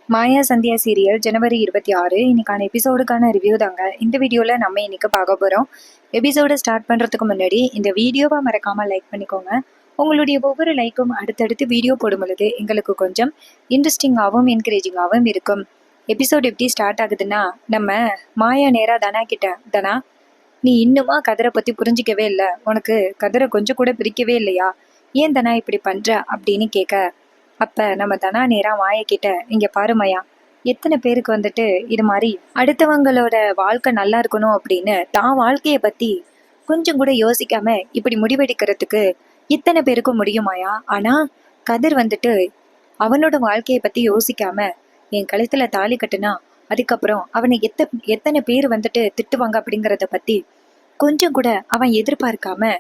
மாயா Sandhya serial ஜனவரி 26 இன்னைக்கான எபிசோடுக்கான review தாங்க இந்த வீடியோவில் நம்ம இன்னைக்கு பார்க்க போகிறோம். எபிசோடை ஸ்டார்ட் பண்ணுறதுக்கு முன்னாடி இந்த வீடியோவை மறக்காமல் லைக் பண்ணிக்கோங்க. உங்களுடைய ஒவ்வொரு லைக்கும் அடுத்தடுத்து வீடியோ போடும் பொழுது எங்களுக்கு கொஞ்சம் இன்ட்ரெஸ்டிங்காகவும் என்கரேஜிங்காகவும் இருக்கும். எபிசோட் எப்படி ஸ்டார்ட் ஆகுதுன்னா, நம்ம மாயா நேராக தனா கிட்ட, தனா நீ இன்னுமா கதிரை பற்றி புரிஞ்சிக்கவே இல்லை, உனக்கு கதிரை கொஞ்சம் கூட பிரிக்கவே இல்லையா, ஏன் தனா இப்படி பண்ணுற அப்படின்னு கேட்க, அப்ப நம்ம தனா நேரா மாயா கிட்ட, இங்க பாரு மாயா, எத்தனை பேருக்கு வந்துட்டு இது மாதிரி அடுத்தவங்களோட வாழ்க்கை நல்லா இருக்கணும் அப்படின்னு தான் வாழ்க்கைய பத்தி கொஞ்சம் கூட யோசிக்காம இப்படி முடிவெடுக்கிறதுக்கு இத்தனை பேருக்கும் முடியுமாயா? ஆனா கதிர் வந்துட்டு அவனோட வாழ்க்கைய பத்தி யோசிக்காம என் கழுத்துல தாலி கட்டுனா அதுக்கப்புறம் அவனை எத்தனை பேர் வந்துட்டு திட்டுவாங்க அப்படிங்கிறத பத்தி கொஞ்சம் கூட அவன் எதிர்பார்க்காம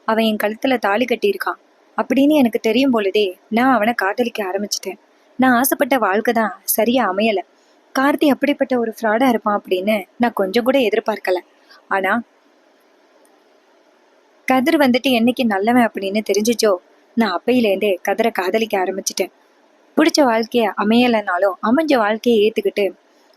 அவன் என் கழுத்துல தாலி கட்டியிருக்கான் அப்படின்னு எனக்கு தெரியும் பொழுதே நான் அவனை காதலிக்க ஆரம்பிச்சிட்டேன். நான் ஆசைப்பட்ட வாழ்க்கை தான் சரியா அமையல. கார்த்தி அப்படிப்பட்ட ஒரு ஃப்ராடா இருப்பான் அப்படின்னு நான் கொஞ்சம் கூட எதிர்பார்க்கல. ஆனா கதிர் வந்துட்டு என்னைக்கு நல்லவன் அப்படின்னு தெரிஞ்சிச்சோ, நான் அப்பையிலேருந்தே கதிரை காதலிக்க ஆரம்பிச்சிட்டேன். பிடிச்ச வாழ்க்கைய அமையலைனாலும் அமைஞ்ச வாழ்க்கையை ஏத்துக்கிட்டு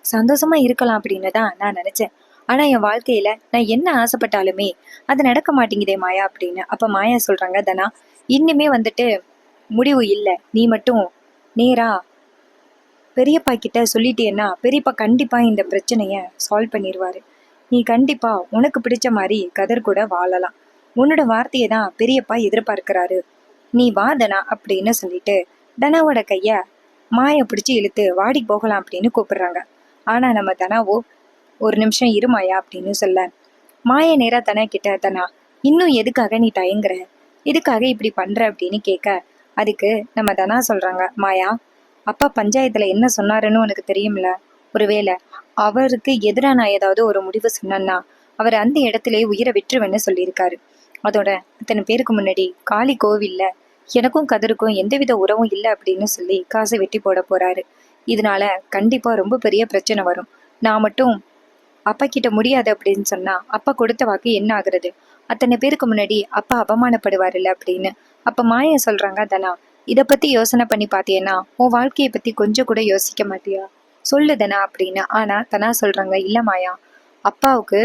சந்தோஷமா இருக்கலாம் அப்படின்னு தான் நான் நினைச்சேன். ஆனா என் வாழ்க்கையில நான் என்ன ஆசைப்பட்டாலுமே அது நடக்க மாட்டேங்குதே மாயா அப்படின்னு. அப்ப மாயா சொல்றாங்க, தனா இன்னுமே வந்துட்டு முடிவு இல்லை, நீ மட்டும் நேரா பெரியப்பா கிட்ட சொல்லிட்டேன்னா பெரியப்பா கண்டிப்பா இந்த பிரச்சனைய சால்வ் பண்ணிடுவாரு. நீ கண்டிப்பா உனக்கு பிடிச்ச மாதிரி கதர் கூட வாழலாம். உன்னோட வார்த்தையை தான் பெரியப்பா எதிர்பார்க்கிறாரு. நீ வா தனா அப்படின்னு சொல்லிட்டு தனாவோட கைய மாய பிடிச்சி இழுத்து வாடி போகலாம் அப்படின்னு கூப்பிடுறாங்க. ஆனா நம்ம தனாவோ ஒரு நிமிஷம் இருமாயா அப்படின்னு சொல்ல, மாய நேரா தனா கிட்ட, தனா இன்னும் எதுக்காக நீ தயங்குற, எதுக்காக இப்படி பண்ற அப்படின்னு கேட்க, அதுக்கு நம்ம தனா சொல்றாங்க, மாயா அப்பா பஞ்சாயத்துல என்ன சொன்னாருன்னு உனக்கு தெரியும்ல, ஒருவேளை அவருக்கு எதிராக நான் ஏதாவது ஒரு முடிவு சொன்னேன்னா அவர் அந்த இடத்திலே உயிரை விட்டுருவேன்னு சொல்லியிருக்காரு. அதோட இத்தனை பேருக்கு முன்னாடி காளி கோவில்ல எனக்கும் கதருக்கும் எந்தவித உறவும் இல்லை அப்படின்னு சொல்லி காசை வெட்டி போட போறாரு. இதனால கண்டிப்பா ரொம்ப பெரிய பிரச்சனை வரும். நான் மட்டும் அப்பா கிட்ட முடியாது அப்படின்னு சொன்னா அப்பா கொடுத்த வாக்கு என்ன ஆகுறது? அத்தனை பேருக்கு முன்னாடி அப்பா அவமானப்படுவாருல்ல அப்படின்னு. அப்ப மாயா சொல்றாங்க, தனா இத பத்தி யோசனை பண்ணி பாத்தியன்னா உன் வாழ்க்கையை பத்தி கொஞ்சம் கூட யோசிக்க மாட்டியா, சொல்லு தனா அப்படின்னு. ஆனா தனா சொல்றாங்க, இல்ல மாயா, அப்பாவுக்கு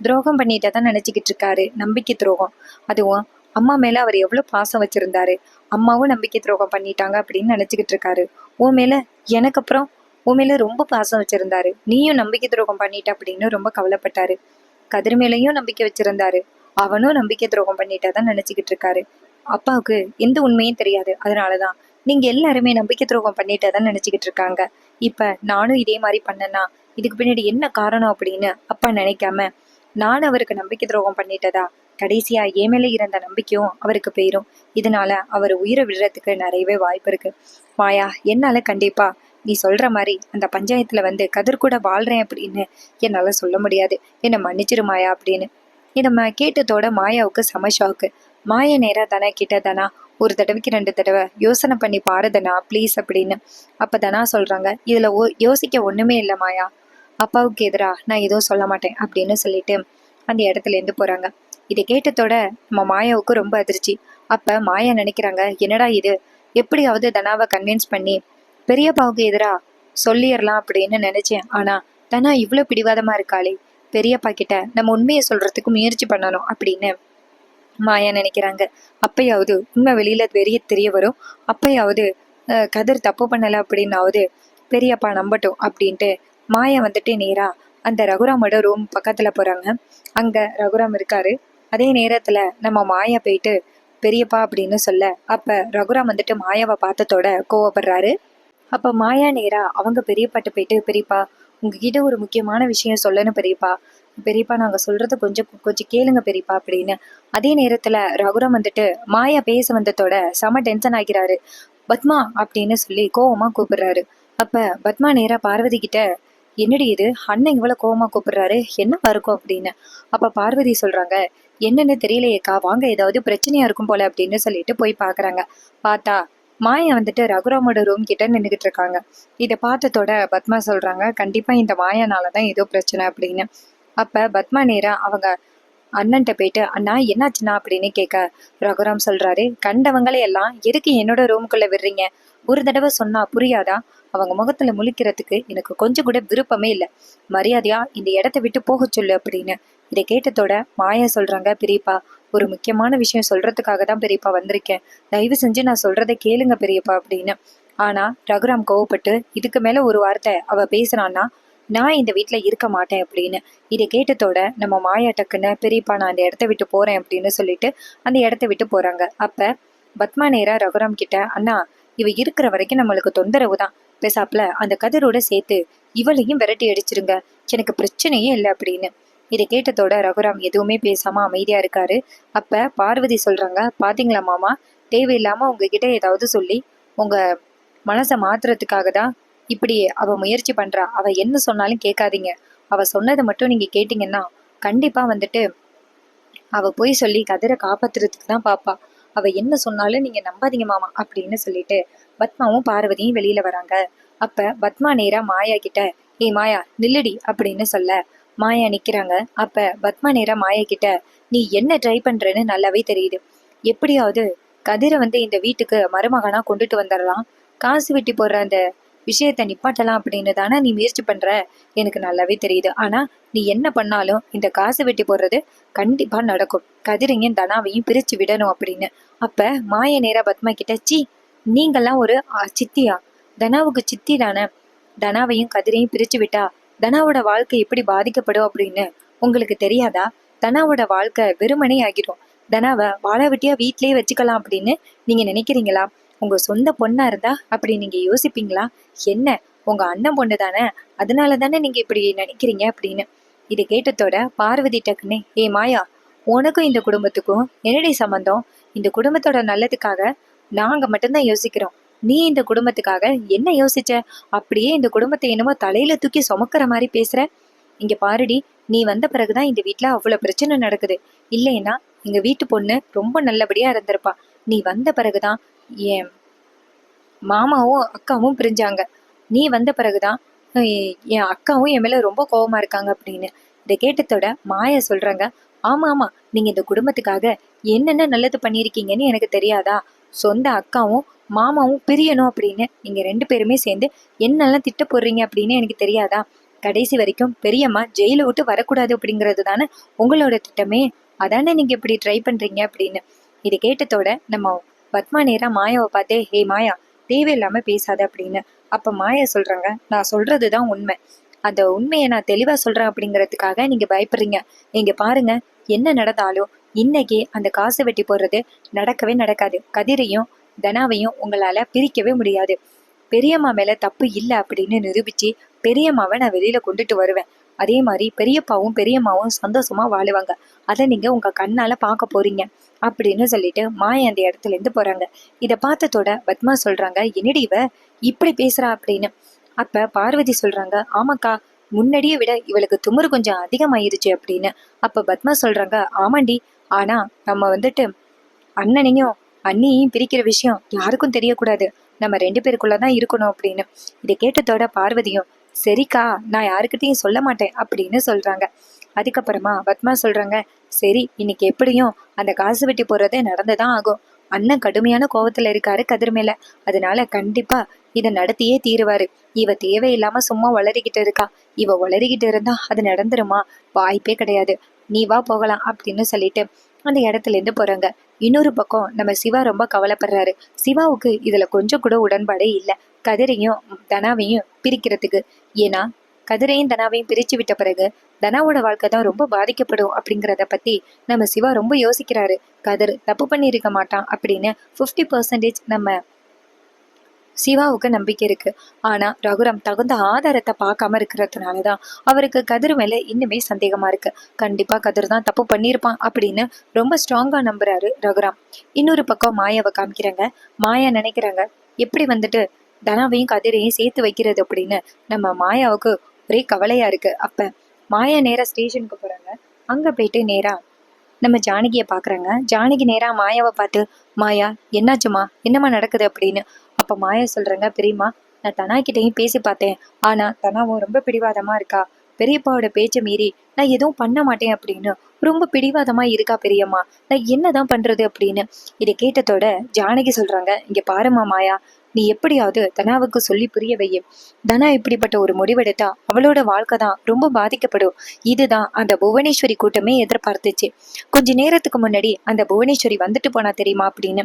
துரோகம் பண்ணிட்டதான் நினைச்சுக்கிட்டு இருக்காரு, நம்பிக்கை துரோகம். அதுவும் அம்மா மேல அவர் எவ்வளவு பாசம் வச்சிருந்தாரு, அம்மாவும் நம்பிக்கை துரோகம் பண்ணிட்டாங்க அப்படின்னு நினைச்சுக்கிட்டு இருக்காரு. உன் மேல எனக்கு அப்புறம் உன் மேல ரொம்ப பாசம் வச்சிருந்தாரு, நீயும் நம்பிக்கை துரோகம் பண்ணிட்ட அப்படின்னு ரொம்ப கவலைப்பட்டாரு. கதிர் மேலையும் நம்பிக்கை வச்சிருந்தாரு, அவனும் நம்பிக்கை துரோகம் பண்ணிட்டாதான் நினைச்சுக்கிட்டு இருக்காரு. அப்பாவுக்கு எந்த உண்மையும் தெரியாது, அதனாலதான் நீங்க எல்லாருமே நம்பிக்கை துரோகம் பண்ணிட்டதான் நினைச்சுக்கிட்டு இருக்காங்க. இப்ப நானும் இதே மாதிரி பண்ணனா இதுக்கு பின்னாடி என்ன காரணம் அப்படின்னு அப்பா நினைக்காம நான் அவருக்கு நம்பிக்கை துரோகம் பண்ணிட்டதா கடைசியா என் மேல இருந்த நம்பிக்கையும் அவருக்கு போயிரும். இதனால அவர் உயிரை விடுறதுக்கு நிறையவே வாய்ப்பு இருக்கு. மாயா, என்னால கண்டிப்பா நீ சொல்ற மாதிரி அந்த பஞ்சாயத்துல வந்து கதிர் கூட வாழ்றேன் அப்படின்னு என்னால சொல்ல முடியாது, என்னை மன்னிச்சிரு மாயா அப்படின்னு. இதை கேட்டதோட மாயாவுக்கு செம ஷாக்கு. மாயா நேரா தனா கிட்ட, தனா ஒரு தடவைக்கு 2 தடவை யோசனை பண்ணி பாருதனா ப்ளீஸ் அப்படின்னு. அப்ப தனா சொல்றாங்க, இதுல யோசிக்க ஒண்ணுமே இல்லை மாயா, அப்பாவுக்கு எதிரா நான் எதுவும் சொல்ல மாட்டேன் அப்படின்னு சொல்லிட்டு அந்த இடத்துல இருந்து போறாங்க. இதை கேட்டதோட நம்ம மாயாவுக்கு ரொம்ப அதிர்ச்சி. அப்ப மாயா நினைக்கிறாங்க, என்னடா இது, எப்படியாவது தனாவை கன்வின்ஸ் பண்ணி பெரியப்பாவுக்கு எதிரா சொல்லிடலாம் அப்படின்னு நினைச்சேன். ஆனா தனா இவ்வளவு பிடிவாதமா இருக்காளே, பெரியப்பா கிட்ட நம்ம உண்மையை சொல்றதுக்கு முயற்சி பண்ணணும் அப்படின்னு மாயா நினைக்கிறாங்க. அப்பயாவது உண்மை வெளியில தெரிய வரும், அப்பயாவது கதிர் தப்பு பண்ணல அப்படின்னாவது பெரியப்பா நம்பட்டும் அப்படின்ட்டு மாயா வந்துட்டு நேரா அந்த ரகுராமோட ரூம் பக்கத்துல போறாங்க. அங்க ரகுராம் இருக்காரு. அதே நேரத்துல நம்ம மாயா போயிட்டு பெரியப்பா அப்படின்னு சொல்ல, அப்ப ரகுராம் வந்துட்டு மாயாவை பார்த்ததோட கோவப்படுறாரு. அப்ப மாயா நேரா அவங்க பெரியப்பாட்ட போயிட்டு, பெரியப்பா உங்ககிட்ட ஒரு முக்கியமான விஷயம் சொல்லணும் பெரியப்பா, பெரியப்பா நாங்க சொல்றத கொஞ்சம் கொஞ்சம் கேளுங்க பெரியப்பா அப்படின்னு. அதே நேரத்துல ரகுராம் வந்துட்டு மாயா பேச வந்ததோட செம டென்ஷன் ஆகிறாரு. பத்மா அப்படின்னு சொல்லி கோவமா கூப்பிடுறாரு. அப்ப பத்மா நேரா பார்வதி கிட்ட, என்னடி இது, அண்ணன் இவ்வளவு கோவமா கூப்பிடுறாரு, என்னவா இருக்கும் அப்படின்னு. அப்ப பார்வதி சொல்றாங்க, என்னன்னு தெரியலையேக்கா, வாங்க ஏதாவது பிரச்சனையா இருக்கும் போல அப்படின்னு சொல்லிட்டு போய் பாக்குறாங்க. பார்த்தா மாயா வந்துட்டு ரகுராமோட ரூம் கிட்ட நின்றுகிட்டு இருக்காங்க. இதை பார்த்ததோட பத்மா சொல்றாங்க, கண்டிப்பா இந்த மாயானாலதான் ஏதோ பிரச்சனை அப்படின்னு. அப்ப பத்மா நேரா அவங்க அண்ணன்ட்ட போயிட்டு, அண்ணா என்னாச்சுண்ணா அப்படின்னு கேட்க, ரகுராம் சொல்றாரு, கண்டவங்களை எல்லாம் எதுக்கு என்னோட ரூமுக்குள்ள விடுறீங்க, ஒரு தடவை சொன்னா புரியாதா? அவங்க முகத்துல முழிக்கிறதுக்கு எனக்கு கொஞ்சம் கூட விருப்பமே இல்லை. மரியாதையா இந்த இடத்த விட்டு போக சொல்லு அப்படின்னு. இதை கேட்டதோட மாயா சொல்றாங்க, பெரியப்பா ஒரு முக்கியமான விஷயம் சொல்றதுக்காக தான் பெரியப்பா வந்திருக்கேன். தயவு செஞ்சு நான் சொல்றதை கேளுங்க பெரியப்பா அப்படின்னு. ஆனா ரகுராம் கோவப்பட்டு இதுக்கு மேல ஒரு வார்த்தை அவ பேசுறான்னா நான் இந்த வீட்டுல இருக்க மாட்டேன் அப்படின்னு. இதை கேட்டதோட நம்ம மாயா டக்குன்னு பெரியப்பா நான் அந்த இடத்த விட்டு போறேன் அப்படின்னு சொல்லிட்டு அந்த இடத்த விட்டு போறாங்க. அப்ப பத்மா நேரா ரகுராம் கிட்ட, அண்ணா இவ இருக்கிற வரைக்கும் நம்மளுக்கு தொந்தரவு தான், பேசாப்புல அந்த கதிரோட சேர்த்து இவளையும் விரட்டி அடிச்சிருங்க, எனக்கு பிரச்சனையே இல்லை அப்படின்னு. இதை கேட்டதோட ரகுராம் எதுவுமே பேசாம அமைதியா இருக்காரு. அப்ப பார்வதி சொல்றாங்க, பாத்தீங்களா மாமா, தேவையில்லாம உங்ககிட்ட ஏதாவது சொல்லி உங்க மனசை மாத்துறதுக்காக தான் இப்படி அவ முயற்சி பண்றா. அவ என்ன சொன்னாலும் கேட்காதீங்க. அவ சொன்னதை மட்டும் நீங்க கேட்டீங்கன்னா கண்டிப்பா வந்துட்டு அவ போய் சொல்லி கதிரை காப்பாத்துறதுக்கு தான் பாப்பா. அவ என்ன சொன்னாலும் நீங்க நம்பாதீங்க மாமா அப்படின்னு சொல்லிட்டு பத்மாவும் பார்வதியும் வெளியில வராங்க. அப்ப பத்மா நேரா மாயா கிட்ட, ஏய் மாயா நில்லுடி அப்படின்னு சொல்ல மாயா நிக்கிறாங்க. அப்ப பத்மா நேரா மாயா கிட்ட, நீ என்ன ட்ரை பண்றேன்னு நல்லாவே தெரியுது. எப்படியாவது கதிரை வந்து இந்த வீட்டுக்கு மருமகனா கொண்டுட்டு வந்துடலாம், காசு வெட்டி போடுற அந்த விஷயத்த நிப்பாட்டலாம் அப்படின்னு தானே நீ முயற்சி பண்ற, எனக்கு நல்லாவே தெரியுது. ஆனா நீ என்ன பண்ணாலும் இந்த காசு வெட்டி போடுறது கண்டிப்பா நடக்கும். கதிரையும் தனாவையும் பிரிச்சு விடணும் அப்படின்னு. அப்ப மாய நேரா பத்மா கிட்ட, சி நீங்கெல்லாம் ஒரு சித்தியா? தனாவுக்கு சித்தி தானே. தனாவையும் கதிரையும் பிரிச்சு விட்டா தனாவோட வாழ்க்கை எப்படி பாதிக்கப்படும் அப்படின்னு உங்களுக்கு தெரியாதா? தனாவோட வாழ்க்கை வெறுமனே ஆகிரும். தனாவை வாழ வெட்டியா வீட்லயே வச்சுக்கலாம் அப்படின்னு நீங்க நினைக்கிறீங்களா? உங்க சொந்த பொண்ணா இருந்தா அப்படி நீங்க யோசிப்பீங்களா? என்ன உங்க அண்ணன் பொண்ணு தானே, அதனால தானே நீங்க இப்படி நினைக்கிறீங்க அப்படின்னு. இதை கேட்டதோட பார்வதி டக்குன்னு, ஏ மாயா, உனக்கும் இந்த குடும்பத்துக்கும் என்னடி சம்பந்தம்? இந்த குடும்பத்தோட நல்லதுக்காக நாங்க மட்டும்தான் யோசிக்கிறோம். நீ இந்த குடும்பத்துக்காக என்ன யோசிச்ச? அப்படியே இந்த குடும்பத்தை என்னமோ தலையில தூக்கி சுமக்கிற மாதிரி பேசுற. இங்க பாருடி, நீ வந்த பிறகுதான் இந்த வீட்டுல அவ்வளவு பிரச்சனை நடக்குது. இல்லைன்னா எங்க வீட்டு பொண்ணு ரொம்ப நல்லபடியா இருந்திருப்பா. நீ வந்த பிறகுதான் என் மாமாவும் அக்காவும் பிரிஞ்சாங்க. நீ வந்த பிறகுதான் என் அக்காவும் என் மேல ரொம்ப கோவமா இருக்காங்க அப்படின்னு. இதை கேட்டதோட மாயா சொல்றாங்க, ஆமா ஆமா, நீங்க இந்த குடும்பத்துக்காக என்னென்ன நல்லது பண்ணியிருக்கீங்கன்னு எனக்கு தெரியாதா? சொந்த அக்காவும் மாமாவும் பிரியணும் அப்படின்னு நீங்க 2 பேருமே சேர்ந்து என்னெல்லாம் திட்ட போடுறீங்க அப்படின்னு எனக்கு தெரியாதா? கடைசி வரைக்கும் பெரியம்மா ஜெயில விட்டு வரக்கூடாது அப்படிங்கிறது தானே உங்களோட திட்டமே. அதானே நீங்க இப்படி ட்ரை பண்றீங்க அப்படின்னு. இதை கேட்டதோட நம்ம பத்மா நேரா மாயாவை பார்த்தே, ஹே மாயா, தேவையில்லாம பேசாத அப்படின்னு. அப்ப மாயா சொல்றாங்க, நான் சொல்றதுதான் உண்மை. அந்த உண்மையை நான் தெளிவா சொல்றேன் அப்படிங்கிறதுக்காக நீங்க பயப்படுறீங்க. இங்க பாருங்க, என்ன நடந்தாலும் இன்னைக்கு அந்த காசு வெட்டி போடுறது நடக்கவே நடக்காது. கதிரையும் தனாவையும் உங்களால பிரிக்கவே முடியாது. பெரியம்மா மேல தப்பு இல்லை அப்படின்னு நிரூபிச்சு பெரியம்மாவை நான் வெளியில கொண்டுட்டு வருவேன். அதே மாதிரி பெரியப்பாவும் பெரியம்மாவும் சந்தோஷமா வாழுவாங்க. அதை நீங்க உங்க கண்ணால பார்க்க போறீங்க அப்படின்னு சொல்லிட்டு மாயா அந்த இடத்துல இருந்து போறாங்க. இதை பார்த்ததோட பத்மா சொல்றாங்க, என்னடி இவ இப்படி பேசுறா அப்படின்னு. அப்ப பார்வதி சொல்றாங்க, ஆமாக்கா, முன்னாடியே விட இவளுக்கு துமுறு கொஞ்சம் அதிகமாயிருச்சு அப்படின்னு. அப்ப பத்மா சொல்றாங்க, ஆமாண்டி, ஆனா நம்ம வந்துட்டு அண்ணனையும் அண்ணியையும் பிரிக்கிற விஷயம் யாருக்கும் தெரியக்கூடாது. நம்ம 2 பேருக்குள்ளதான் இருக்கணும் அப்படின்னு. இதை கேட்டதோட பார்வதியும், சரிக்கா, நான் யாருக்கிட்டையும் சொல்ல மாட்டேன் அப்படின்னு சொல்றாங்க. அதுக்கப்புறமா பத்மா சொல்றாங்க, சரி இன்னைக்கு எப்படியும் அந்த காசு வெட்டி போறதே நடந்துதான் ஆகும். அண்ணன் கடுமையான கோவத்துல இருக்காரு கதிர் மேல. அதனால கண்டிப்பா இதை நடத்தியே தீருவாரு. இவ தேவையில்லாம சும்மா வளரிக்கிட்டு இருக்கா. இவ வளரிக்கிட்டு இருந்தா அது நடந்துருமா? வாய்ப்பே கிடையாது. நீ வா போகலாம் அப்படின்னு சொல்லிட்டு அந்த இடத்துல இருந்து போறாங்க. இன்னொரு பக்கம் நம்ம சிவா ரொம்ப கவலைப்படுறாரு. சிவாவுக்கு இதுல கொஞ்சம் கூட உடன்பாடே இல்லை, கதிரையும் தனாவையும் பிரிக்கிறதுக்கு. ஏன்னா கதிரையும் தனாவையும் பிரிச்சு விட்ட பிறகு தனாவோட வாழ்க்கை தான் ரொம்ப பாதிக்கப்படும் அப்படிங்கிறத பத்தி நம்ம சிவா ரொம்ப யோசிக்கிறாரு. கதிர் தப்பு பண்ணியிருக்க மாட்டான் அப்படின்னு 50% நம்ம சிவாவுக்கு நம்பிக்கை இருக்கு. ஆனா ரகுராம் தகுந்த ஆதாரத்தை பார்க்காம இருக்கிறதுனாலதான் அவருக்கு கதிர் மேல இன்னுமே சந்தேகமா இருக்கு. கண்டிப்பா கதிர் தான் தப்பு பண்ணியிருப்பான் அப்படின்னு ரொம்ப ஸ்ட்ராங்கா நம்புறாரு ரகுராம். இன்னொரு பக்கம் மாயாவை காமிக்கிறாங்க. மாயா நினைக்கிறாங்க, எப்படி வந்துட்டு தனாவையும் கதிரையும் சேர்த்து வைக்கிறது அப்படின்னு. நம்ம மாயாவுக்கு ஒரே கவலையா இருக்கு. அப்ப மாயா நேரா ஸ்டேஷனுக்கு போறாங்க. அங்க போயிட்டு நேரா நம்ம ஜானகியை பாக்குறாங்க. ஜானகி நேரா மாயாவை பார்த்து, மாயா என்னாச்சுமா, என்னமா நடக்குது அப்படின்னு. அப்ப மாயா சொல்றாங்க, பெரியம்மா, நான் தனா கிட்டையும் பேசி பார்த்தேன். ஆனா தனாவும் ரொம்ப பிடிவாதமா இருக்கா. பெரியப்பாவோட பேச்சை மீறி நான் எதுவும் பண்ண மாட்டேன் அப்படின்னு ரொம்ப பிடிவாதமா இருக்கா பெரியம்மா. நான் என்னதான் பண்றது அப்படின்னு. இதை கேட்டதோட ஜானகி சொல்றாங்க, இங்க பாருமா மாயா, நீ எப்படியாவது தனாவுக்கு சொல்லி புரிய வையும். தனா இப்படிப்பட்ட ஒரு முடிவெடுத்தா அவளோட வாழ்க்கை தான் ரொம்ப பாதிக்கப்படும். இதுதான் அந்த புவனேஸ்வரி கூட்டமே எதிர்பார்த்துச்சு. கொஞ்ச நேரத்துக்கு முன்னாடி அந்த புவனேஸ்வரி வந்துட்டு போனா தெரியுமா அப்படின்னு.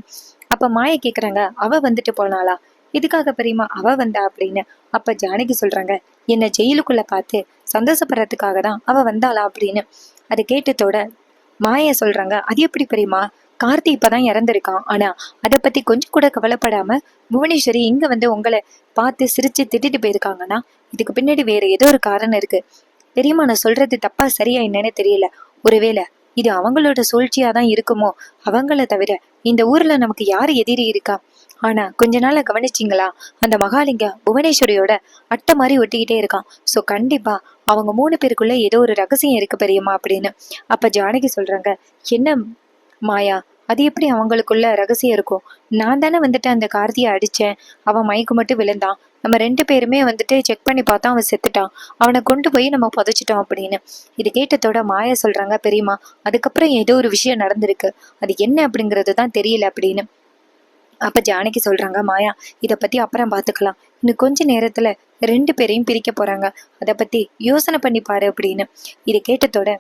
அப்ப மாயா கேக்குறாங்க, அவ வந்துட்டு போனாளா? இதுக்காக பெரியமா அவ வந்தா அப்படின்னு. அப்ப ஜானகி சொல்றாங்க, என்ன ஜெயிலுக்குள்ள பார்த்து சந்தோஷப்படுறதுக்காக தான் அவ வந்தாளா அப்படின்னு. அதை கேட்டதோட மாயா சொல்றாங்க, அது எப்படி பெரியமா? கார்த்தி இப்பதான் இறந்திருக்கான். ஆனா அதை பத்தி கொஞ்சம் கூட கவலைப்படாம புவனேஸ்வரி இங்க வந்து உங்களை பார்த்து சிரிச்சு திட்டிட்டு போயிருக்காங்கன்னா இதுக்கு பின்னாடி வேற ஏதோ ஒரு காரணம் இருக்கு. பெரியம்மா, நான் சொல்றது தப்பா சரியா என்னன்னு தெரியல. ஒருவேளை இது அவங்களோட சூழ்ச்சியாதான் இருக்குமோ? அவங்கள தவிர இந்த ஊர்ல நமக்கு யாரு எதிரி இருக்கா? ஆனா கொஞ்ச நாள கவனிச்சிங்களா, அந்த மகாலிங்க புவனேஸ்வரியோட அட்டை மாதிரி ஒட்டிக்கிட்டே இருக்கான். சோ கண்டிப்பா அவங்க 3 பேருக்குள்ள ஏதோ ஒரு ரகசியம் இருக்கு பெரியம்மா அப்படின்னு. அப்ப ஜானகி சொல்றாங்க, என்ன மாயா, அது எப்படி அவங்களுக்குள்ள ரகசியம் இருக்கும்? நான் தானே வந்துட்டு அந்த கார்த்தியை அடிச்சேன். அவன் மயக்கு மட்டும் விழுந்தான். நம்ம 2 பேருமே வந்துட்டு செக் பண்ணி பார்த்தா அவன் செத்துட்டான். அவனை கொண்டு போய் நம்ம புதைச்சிட்டோம் அப்படின்னு. இது கேட்டதோட மாயா சொல்றாங்க, பெரியம்மா அதுக்கப்புறம் ஏதோ ஒரு விஷயம் நடந்திருக்கு. அது என்ன அப்படிங்கிறது தான் தெரியல அப்படின்னு. அப்ப ஜானகி சொல்றாங்க, மாயா இத பத்தி அப்புறம் பாத்துக்கலாம். இன்னும் கொஞ்ச நேரத்துல 2 பேரையும் பிரிக்க போறாங்க. அத பத்தி யோசனை பண்ணி பாரு அப்படின்னு. இதை கேட்டதோட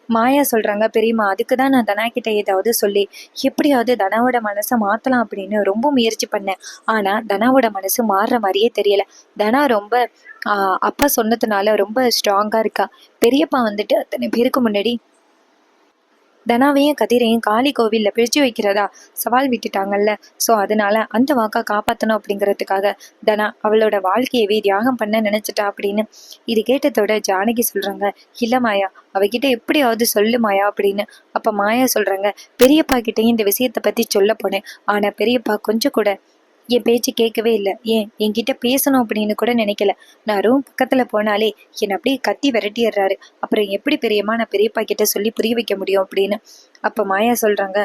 மாயா சொல்றாங்க, பெரியம்மா அதுக்குதான் நான் தனா கிட்ட ஏதாவது சொல்லி எப்படியாவது தனாவோட மனசை மாத்தலாம் அப்படின்னு ரொம்ப முயற்சி பண்ணேன். ஆனா தனாவோட மனசு மாறுற மாதிரியே தெரியல. தனா ரொம்ப அப்பா சொன்னதுனால ரொம்ப ஸ்ட்ராங்கா இருக்கா. பெரியப்பா வந்துட்டு அத்தனை பேருக்கு முன்னாடி தனாவையும் கதிரையும் காளி கோவில்ல பிரிச்சு வைக்கிறதா சவால் விட்டுட்டாங்கல்ல. சோ அதனால அந்த வாக்கா காப்பாத்தணும் அப்படிங்கறதுக்காக தனா அவளோட வாழ்க்கையவே தியாகம் பண்ண நினைச்சிட்டா அப்படின்னு. இது கேட்டதோட ஜானகி சொல்றாங்க, இல்ல மாயா, அவகிட்ட எப்படியாவது சொல்லு மாயா அப்படின்னு. அப்ப மாயா சொல்றாங்க, பெரியப்பா கிட்டையும் இந்த விஷயத்த பத்தி சொல்ல போனேன். ஆனா பெரியப்பா கொஞ்சம் கூட என் பேச்சு கேட்கவே இல்லை. ஏன் என்கிட்ட பேசணும் அப்படின்னு கூட நினைக்கல. நான் ரூம் பக்கத்துல போனாலே என்னை அப்படியே கத்தி விரட்டிடுறாரு. அப்புறம் எப்படி பெரியம்மா நான் பெரியப்பா கிட்ட சொல்லி புரிய வைக்க முடியும் அப்படின்னு. அப்ப மாயா சொல்றாங்க,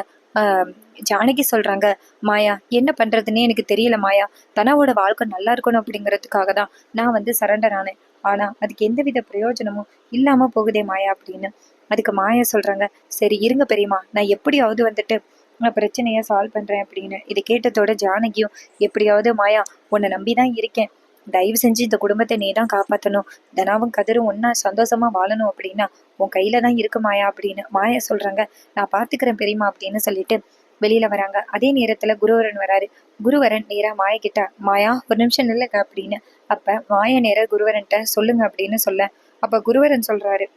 ஜானகி சொல்றாங்க, மாயா என்ன பண்றதுன்னே எனக்கு தெரியல மாயா. தனாவோட வாழ்க்கை நல்லா இருக்கணும் அப்படிங்கிறதுக்காக தான் நான் வந்து சரண்டர் ஆனேன். ஆனா அதுக்கு எந்தவித பிரயோஜனமும் இல்லாம போகுதே மாயா அப்படின்னு. அதுக்கு மாயா சொல்றாங்க, சரி இருங்க பெரியம்மா, நான் எப்படியாவது வந்துட்டு பிரச்சனைய சால்வ் பண்றேன் அப்படின்னு. இது கேட்டதோட ஜானகியும், எப்படியாவது மாயா உன்னை நம்பிதான் இருக்கேன். தயவு செஞ்சு இந்த குடும்பத்தை நீ தான் காப்பாத்தணும். தனாவும் கதிரும் ஒன்னா சந்தோஷமா வாழணும் அப்படின்னா உன் கையில தான் இருக்கு மாயா அப்படின்னு. மாயா சொல்றாங்க, நான் பாத்துக்கிறேன் பெரியம்மா அப்படின்னு சொல்லிட்டு வெளியில வராங்க. அதே நேரத்துல குருவரன் வராரு. குருவரன் நேரா மாயா கிட்ட, மாயா ஒரு நிமிஷம் நில்லுங்க அப்படின்னு. அப்ப மாயா நேரா குருவரன்ட்ட சொல்லுங்க அப்படின்னு சொல்ல, அப்ப குருவரன் சொல்றாரு,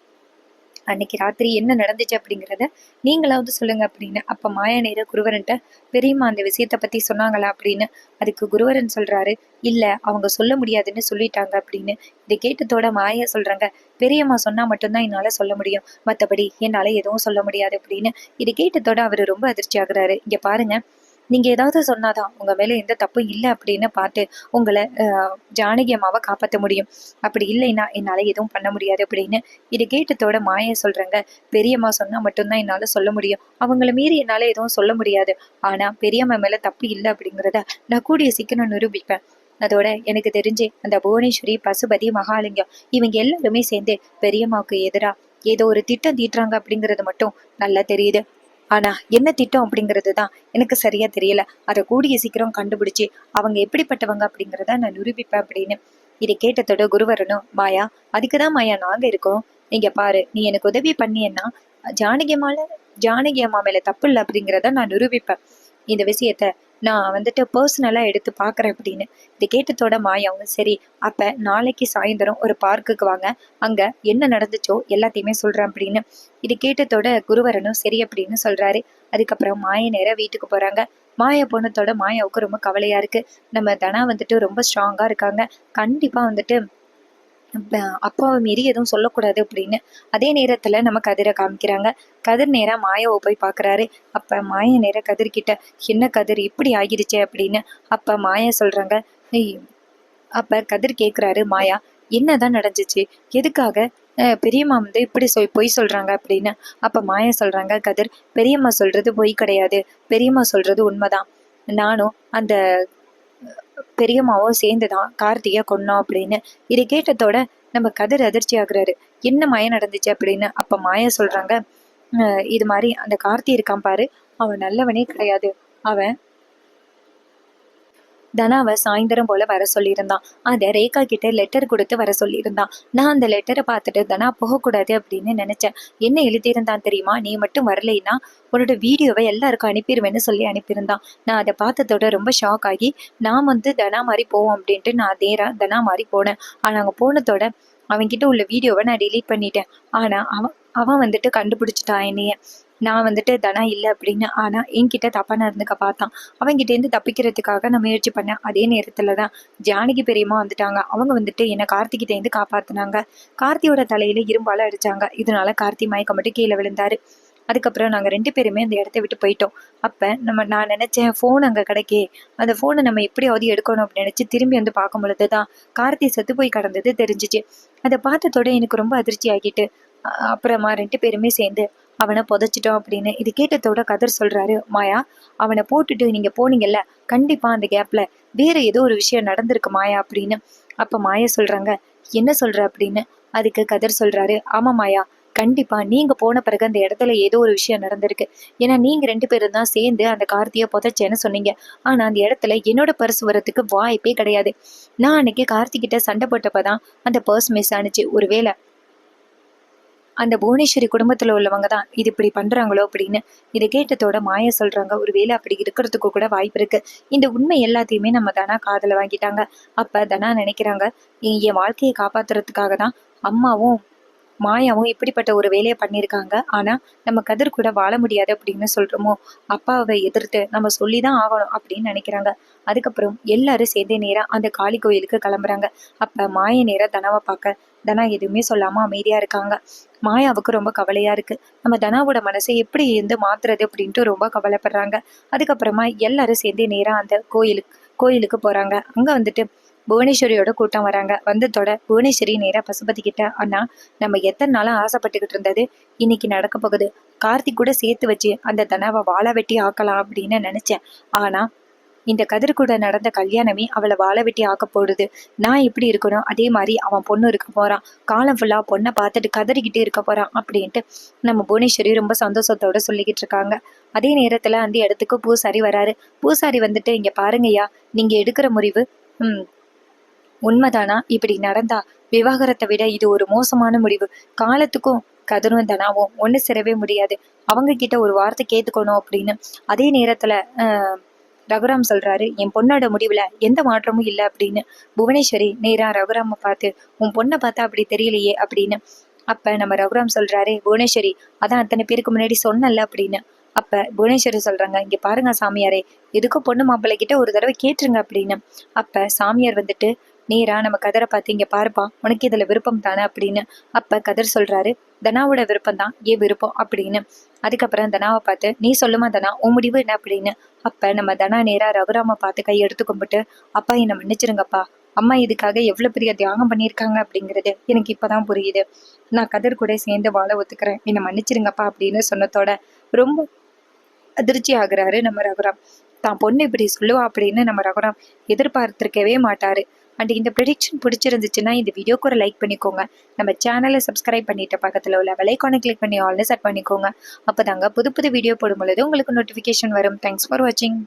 அன்னைக்கு ராத்திரி என்ன நடந்துச்சு அப்படிங்கிறத நீங்களாவது சொல்லுங்க அப்படின்னு. அப்ப மாயா நேர குருவரன்ட்ட, பெரியம்மா அந்த விஷயத்த பத்தி சொன்னாங்களா அப்படின்னு. அதுக்கு குருவரன் சொல்றாரு, இல்ல அவங்க சொல்ல முடியாதுன்னு சொல்லிட்டாங்க அப்படின்னு. இதை கேட்டதோட மாயா சொல்றாங்க, பெரியம்மா சொன்னா மட்டும்தான் என்னால சொல்ல முடியும், மத்தபடி என்னால எதுவும் சொல்ல முடியாது அப்படின்னு. இதை கேட்டதோட அவரு ரொம்ப அதிர்ச்சி ஆகுறாரு. இங்க பாருங்க, நீங்க ஏதாவது சொன்னாதான் உங்க மேல எந்த தப்பும் இல்லை அப்படின்னு பார்த்து உங்களை ஜானகி அம்மாவை காப்பாற்ற முடியும். அப்படி இல்லைன்னா என்னால எதுவும் பண்ண முடியாது அப்படின்னு. இது கேட்டதோட மாயா சொல்றாங்க, பெரியம்மா சொன்னா மட்டும்தான் என்னால சொல்ல முடியும். அவங்கள மீறி என்னால எதுவும் சொல்ல முடியாது. ஆனா பெரியம்மா மேல தப்பு இல்லை அப்படிங்கிறத நான் கூடிய சீக்கிரம் நிரூபிப்பேன். அதோட எனக்கு தெரிஞ்சு அந்த புவனேஸ்வரி, பசுபதி, மகாலிங்கம் இவங்க எல்லாருமே சேர்ந்து பெரியம்மாவுக்கு எதிரா ஏதோ ஒரு திட்டம் தீட்டுறாங்க அப்படிங்கிறது மட்டும் நல்லா தெரியுது. ஆனா என்ன திட்டம் அப்படிங்கிறது தான் எனக்கு சரியா தெரியல. அதை கூடிய சீக்கிரம் கண்டுபிடிச்சு அவங்க எப்படிப்பட்டவங்க அப்படிங்கிறத நான் நிரூபிப்பேன் அப்படின்னு. இதை கேட்டதோட குருவரனும், மாயா அதுக்குதான் மாயா நாங்க இருக்கோம். நீங்க பாரு, நீ எனக்கு உதவி பண்ணியன்னா ஜானகி அம்மா மேல தப்பு இல்லை அப்படிங்கிறத நான் நிரூபிப்பேன். இந்த விஷயத்த நான் வந்துட்டு பர்சனலா எடுத்து பாக்குறேன் அப்படின்னு. இதை கேட்டதோட மாயாவும், சரி அப்ப நாளைக்கு சாயந்தரம் ஒரு பார்க்குக்கு வாங்க, அங்க என்ன நடந்துச்சோ எல்லாத்தையுமே சொல்றேன் அப்படின்னு. இது கேட்டதோட குருவரனும் சரி அப்படின்னு சொல்றாரு. அதுக்கப்புறம் மாய நேரம் வீட்டுக்கு போறாங்க. மாயா போனதோட மாயாவுக்கு ரொம்ப கவலையா இருக்கு. நம்ம தனா வந்துட்டு ரொம்ப ஸ்ட்ராங்கா இருக்காங்க. கண்டிப்பா வந்துட்டு அப்பாவை மீறி எதுவும் சொல்லக்கூடாது அப்படின்னு. அதே நேரத்துல நம்ம கதிரை காமிக்கிறாங்க. கதிர் நேரா மாயாவை போய் பாக்குறாரு. அப்ப மாயா நேரா கதிர்கிட்ட, என்ன கதிர் இப்படி ஆகிடுச்சே அப்படின்னு. அப்ப மாயா சொல்றாங்க, "ஏய்," அப்ப கதிர் கேக்குறாரு, மாயா என்னதான் நடந்துச்சு, எதுக்காக பெரியம்மா வந்து இப்படி பொய் சொல்றாங்க அப்படின்னு. அப்ப மாயா சொல்றாங்க, கதிர் பெரியம்மா சொல்றது பொய் கிடையாது, பெரியம்மா சொல்றது உண்மைதான். நானும் அந்த பெரியம்மாவும் சேர்ந்துதான் கார்த்திகை கொன்னோம் அப்படின்னு. இதை கேட்டதோட நம்ம கதிர் அதிர்ச்சி ஆகுறாரு. என்ன மாயம் நடந்துச்சு அப்படின்னு. அப்ப மாயா சொல்றாங்க, இது மாதிரி அந்த கார்த்தி இருக்கான் பாரு, அவன் நல்லவனே கிடையாது. அவன் தனாவை சாயந்தரம் போல வர சொல்லியிருந்தான். அதை ரேகா கிட்ட லெட்டர் கொடுத்து வர சொல்லியிருந்தான். நான் அந்த லெட்டரை பார்த்துட்டு தனா போகக்கூடாது அப்படின்னு நினைச்சேன். என்ன எழுதியிருந்தான் தெரியுமா? நீ மட்டும் வரலைன்னா உன்னோட வீடியோவை எல்லாருக்கும் அனுப்பிடுவேன்னு சொல்லி அனுப்பியிருந்தான். நான் அதை பார்த்ததோட ரொம்ப ஷாக் ஆகி நான் தனா மாதிரி போவோம் அப்படின்ட்டு நான் நேரா தனா மாதிரி போனேன். ஆனா அங்க போனதோட அவன்கிட்ட உள்ள வீடியோவை நான் டிலீட் பண்ணிட்டேன். ஆனா அவன் அவன் கண்டுபிடிச்சிட்டான் என்னைய. நான் தனா இல்லை அப்படின்னு. ஆனா என்கிட்ட தப்பா நடந்துக்க பார்த்தான். அவன்கிட்ட இருந்து தப்பிக்கிறதுக்காக நான் முயற்சி பண்ணேன். அதே நேரத்துலதான் ஜானகி பெரியம்மா வந்துட்டாங்க. அவங்க என்னை கார்த்திகிட்ட இருந்து காப்பாத்தினாங்க. கார்த்தியோட தலையில இரும்பால அடிச்சாங்க. இதனால கார்த்தி மயக்கப்பட்டு கீழே விழுந்தாரு. அதுக்கப்புறம் நாங்கள் 2 பேருமே அந்த இடத்த விட்டு போயிட்டோம். அப்போ நான் நினச்சேன் ஃபோன் அங்கே கிடைக்கே, அந்த ஃபோனை நம்ம எப்படியாவது எடுக்கணும் அப்படின்னு நினச்சி திரும்பி பார்க்கும் பொழுது தான் கார்த்தி செத்து போய் கடந்தது தெரிஞ்சிச்சு. அதை பார்த்ததோட எனக்கு ரொம்ப அதிர்ச்சி ஆகிட்டு அப்புறமா 2 பேருமே சேர்ந்து அவனை புதைச்சிட்டோம் அப்படின்னு. இது கேட்டதோட கதர் சொல்றாரு, மாயா அவனை போட்டுட்டு நீங்க போனீங்கல்ல, கண்டிப்பா அந்த கேப்ல வேற ஏதோ ஒரு விஷயம் நடந்திருக்கு மாயா அப்படின்னு. அப்ப மாயா சொல்றாங்க, என்ன சொல்ற அப்படின்னு. அதுக்கு கதர் சொல்றாரு, ஆமா மாயா, கண்டிப்பா நீங்க போன பிறகு அந்த இடத்துல ஏதோ ஒரு விஷயம் நடந்திருக்கு. ஏன்னா நீங்க 2 பேரும் தான் சேர்ந்து அந்த கார்த்தியை புதைச்சேன்னு சொன்னீங்க. ஆனா அந்த இடத்துல என்னோட பர்ஸ் வரத்துக்கு வாய்ப்பே கிடையாது. நான் அன்னைக்கு கார்த்திகிட்ட சண்டை போட்டப்பதான் அந்த பர்ஸ் மிஸ் ஆனிச்சு. ஒருவேளை அந்த புவனேஸ்வரி குடும்பத்துல உள்ளவங்க தான் இது இப்படி பண்றாங்களோ அப்படின்னு. இதை கேட்டதோட மாயா சொல்றாங்க, ஒருவேளை அப்படி இருக்கிறதுக்கு கூட வாய்ப்பு இருக்கு. இந்த உண்மை எல்லாத்தையுமே நம்ம தனா காதல வாங்கிட்டாங்க. அப்ப தனா நினைக்கிறாங்க, என் வாழ்க்கையை காப்பாத்துறதுக்காக தான் அம்மாவும் மாயாவும் இப்படிப்பட்ட ஒரு வேலையை பண்ணியிருக்காங்க. ஆனா நம்ம கதிர் கூட வாழ முடியாது அப்படின்னு சொல்றோமோ, அப்பாவை எதிர்த்து நம்ம சொல்லிதான் ஆகணும் அப்படின்னு நினைக்கிறாங்க. அதுக்கப்புறம் எல்லாரும் சேர்ந்தே நேரா அந்த காளி கோயிலுக்கு கிளம்புறாங்க. அப்ப மாய நேரா தனாவை பார்க்க தனா எதுவுமே சொல்லாம அமைதியா இருக்காங்க. மாயாவுக்கு ரொம்ப கவலையா இருக்கு. நம்ம தனாவோட மனசை எப்படி மாத்துறது அப்படின்ட்டு ரொம்ப கவலைப்படுறாங்க. அதுக்கப்புறமா எல்லாரும் சேர்ந்தே நேரா அந்த கோயிலுக்கு போறாங்க. அங்க புவனேஸ்வரியோட கூட்டம் வராங்க. வந்ததோட புவனேஸ்வரி நேரா பசுபதி கிட்ட, அண்ணா நம்ம எத்தனை நாளா ஆசைப்பட்டுக்கிட்டு இருந்தது இன்னைக்கு நடக்க போகுது. கார்த்திக் கூட சேர்த்து வச்சு அந்த தனாவை வாழ வெட்டி ஆக்கலாம் அப்படின்னு நினைச்சேன். ஆனா இந்த கதிர் கூட நடந்த கல்யாணமே அவளை வாழ வெட்டி ஆக்க போடுது. நான் எப்படி இருக்கணும் அதே மாதிரி அவன் பொண்ணு இருக்க போறான். காலம் ஃபுல்லா பொண்ணை பார்த்துட்டு கதறிக்கிட்டே இருக்க போறான் அப்படின்ட்டு நம்ம புவனேஸ்வரி ரொம்ப சந்தோஷத்தோட சொல்லிக்கிட்டு இருக்காங்க. அதே நேரத்துல அந்த இடத்துக்கு பூசாரி வராரு. பூசாரி இங்க பாருங்கய்யா, நீங்க எடுக்கிற முடிவு உண்மைதானா? இப்படி நடந்தா விவாகரத்தை விட இது ஒரு மோசமான முடிவு. காலத்துக்கும் கதிரும் தனாவும் ஒண்ணு சேரவே முடியாது. அவங்க கிட்ட ஒரு வார்த்தை கேட்டுக்கணும் அப்படின்னு. அதே நேரத்துல ரகுராம் சொல்றாரு, என் பொண்ணோட முடிவுல எந்த மாற்றமும் இல்லை அப்படின்னு. புவனேஸ்வரி நேரா ரகுராம பார்த்து, உன் பொண்ணை பார்த்தா அப்படி தெரியலையே அப்படின்னு. அப்ப நம்ம ரகுராம் சொல்றாரு, புவனேஸ்வரி அதான் அத்தனை பேருக்கு முன்னாடி சொன்னல அப்படின்னு. அப்ப புவனேஸ்வரி சொல்றாங்க, இங்க பாருங்க சாமியாரே, எதுக்கும் பொண்ணு மாப்பிள்ளை கிட்ட ஒரு தடவை கேட்டுருங்க அப்படின்னு. அப்ப சாமியார் நேரா நம்ம கதரை பார்த்து, இங்க பாருப்பா, உனக்கு இதுல விருப்பம் தானே அப்படின்னு. அப்ப கதர் சொல்றாரு, தனாவோட விருப்பம் தான் ஏன் விருப்பம் அப்படின்னு. அதுக்கப்புறம் தனாவை பார்த்து, நீ சொல்லுமா தனா, உன் முடிவு என்ன அப்படின்னு. அப்ப நம்ம தனா நேரா ரகுராம பார்த்து கை எடுத்து கும்பிட்டு, அப்பா என்னை மன்னிச்சிருங்கப்பா, அம்மா இதுக்காக எவ்வளவு பெரிய தியாகம் பண்ணியிருக்காங்க அப்படிங்கிறது எனக்கு இப்பதான் புரியுது. நான் கதர் கூட சேர்ந்து வாழ ஒத்துக்கிறேன், என்னை மன்னிச்சிருங்கப்பா அப்படின்னு சொன்னதோட ரொம்ப அதிர்ச்சி ஆகுறாரு நம்ம ரகுராம். தான் பொண்ணு இப்படி சொல்லுவா அப்படின்னு நம்ம ரகுராம் எதிர்பார்த்திருக்கவே மாட்டாரு. அண்ட் இந்த ப்ரெடிக்ஷன் பிடிச்சிருந்துச்சுன்னா இந்த வீடியோக்கு ஒரு லைக் பண்ணிக்கோங்க. நம்ம சேனலை சப்ஸ்கிரைப் பண்ணிட்டு பக்கத்தில் உள்ள பெல் கிளிக் பண்ணி ஆல்னு செட் பண்ணிக்கோங்க. அப்போதாங்க புது புது வீடியோ போடும் பொழுது உங்களுக்கு நோட்டிஃபிகேஷன் வரும். தேங்க்ஸ் ஃபார் வாட்சிங்.